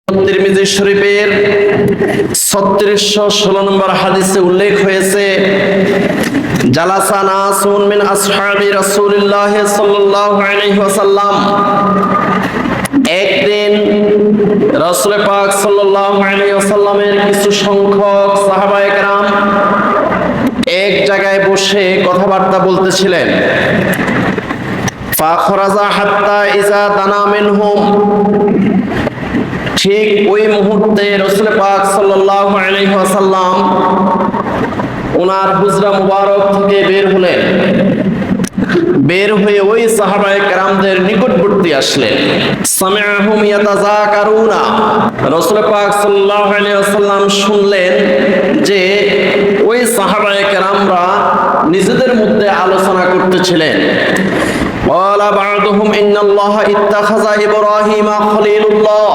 তিরমিজি শরীফের 3616 নম্বর হাদিসে উল্লেখ হয়েছে, জালাসা নাসুন মিন আসহাবি রাসূলিল্লাহ সাল্লাল্লাহু আলাইহি ওয়াসাল্লাম, একদিন রাসূল পাক সাল্লাল্লাহু আলাইহি ওয়াসাল্লামের কিছু সংখ্যক সাহাবায়ে কেরাম এক জায়গায় বসে কথাবার্তা বলতেছিলেন। ফাখরাজা হাত্তা ইজা দানা মিনহুম, ঠিক ওই মুহূর্তে রাসূল পাক সাল্লাল্লাহু আলাইহি ওয়াসাল্লাম ওনার হুজরা মুবারক থেকে বের হলেন। বের হয়ে ওই সাহাবায়ে কেরামদের নিকটবর্তী আসলেন। সামিআহুম ইয়াতাযাকারুনা, রাসূল পাক সাল্লাল্লাহু আলাইহি ওয়াসাল্লাম শুনলেন যে ওই সাহাবায়ে কেরামরা নিজেদের মধ্যে আলোচনা করতেছিলেন। ওয়ালা বা'দুহুম ইন্নাল্লাহা ইত্তাখাযা ইব্রাহিমা খলিলুল্লাহ,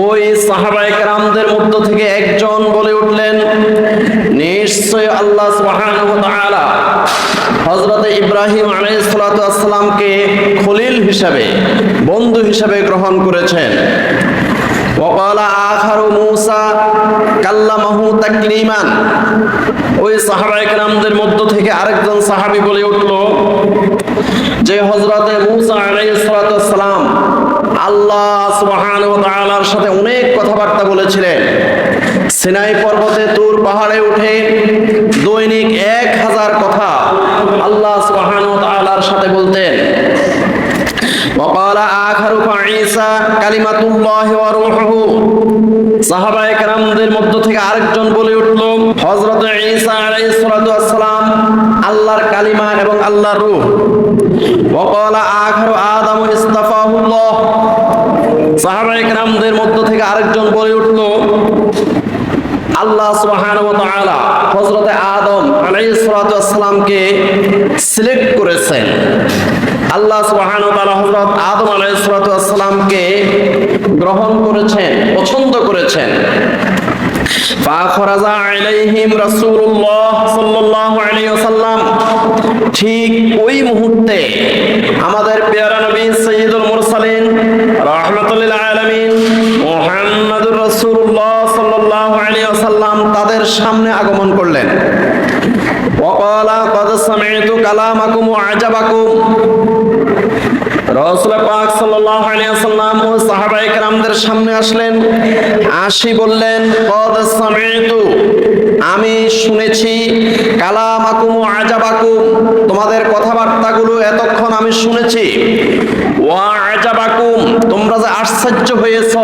ওই সাহাবায়ে কেরামদের মধ্য থেকে একজন বলে উঠলেন, নিশ্চয় আল্লাহ সুবহানাহু ওয়া তাআলা হযরত ইব্রাহিম আলাইহিস সালাতু ওয়াস সালামকে খলিল হিসাবে, বন্ধু হিসাবে গ্রহণ করেছেন। ওয়াকালা আখারু মূসা কাল্লামাহু তাকলিমান, ওই সাহাবায়ে কেরামদের মধ্য থেকে আরেকজন সাহাবী বলে উঠল যে হযরত মূসা আলাইহিস সালাতু ওয়াস সালাম আল্লাহ সুবহানাহু ওয়া তাআলার সাথে অনেক কথাবার্তা বলেছিলেন। সিনাই পর্বতে তুর পাহাড়ে উঠে দৈনিক 1000 কথা আল্লাহ সুবহানাহু ওয়া তাআলার সাথে বলতেন। ওয়াকালা আখারু ঈসা কালিমাতুল্লাহি ওয়া রূহুহু, সাহাবায়ে কেরামদের মধ্য থেকে আরেকজন বলে উঠল হযরত ঈসা আলাইহিস সালাতু ওয়াস সালাম আল্লাহর কালিমা এবং আল্লাহর রূহ। ওয়াকালা আখারু আদম ইসতাফাহুল্লাহ, সাহাবায়ে কেরামদের মধ্য থেকে আরেকজন বলে উঠল আল্লাহ সুবহানাহু ওয়া তাআলা হযরত আদম আলাইহিস সালাতু ওয়াস সালামকে সিলেক্ট করেছেন। আল্লাহ সুবহানাহু ওয়া তাআলা হযরত আদম আলাইহিস সালাতু ওয়াস সালামকে গ্রহণ করেছেন, পছন্দ করেছেন। ফাখরাজা আলাইহিম রাসূলুল্লাহ সাল্লাল্লাহু আলাইহি ওয়াসাল্লাম, ঠিক ওই মুহূর্তে আমাদের পেয়ারা নবী সাইয়্যিদুল মুরসালিন রাহমাতুল লিল আলামিন মুহাম্মাদুর রাসূলুল্লাহ সাল্লাল্লাহু আলাইহি ওয়াসাল্লাম তাদের সামনে আগমন করলেন। ওয়াকালা ক্বাদ সামি'তু কালামাকুম ওয়া আজাবাকুম, রাসূল পাক সাল্লাল্লাহু আলাইহি ওয়াসাল্লাম ও সাহাবায়ে কেরামদের সামনে আসলেন, আসি বললেন ক্বাদ সামি'তু, আমি শুনেছি, কালামাকুম ওয়া আজাবাকুম, তোমাদের কথাবার্তাগুলো এতক্ষণ আমি শুনেছি, ওয়া আজাবাকুম, তোমরা যে আশ্চর্য হয়েছো।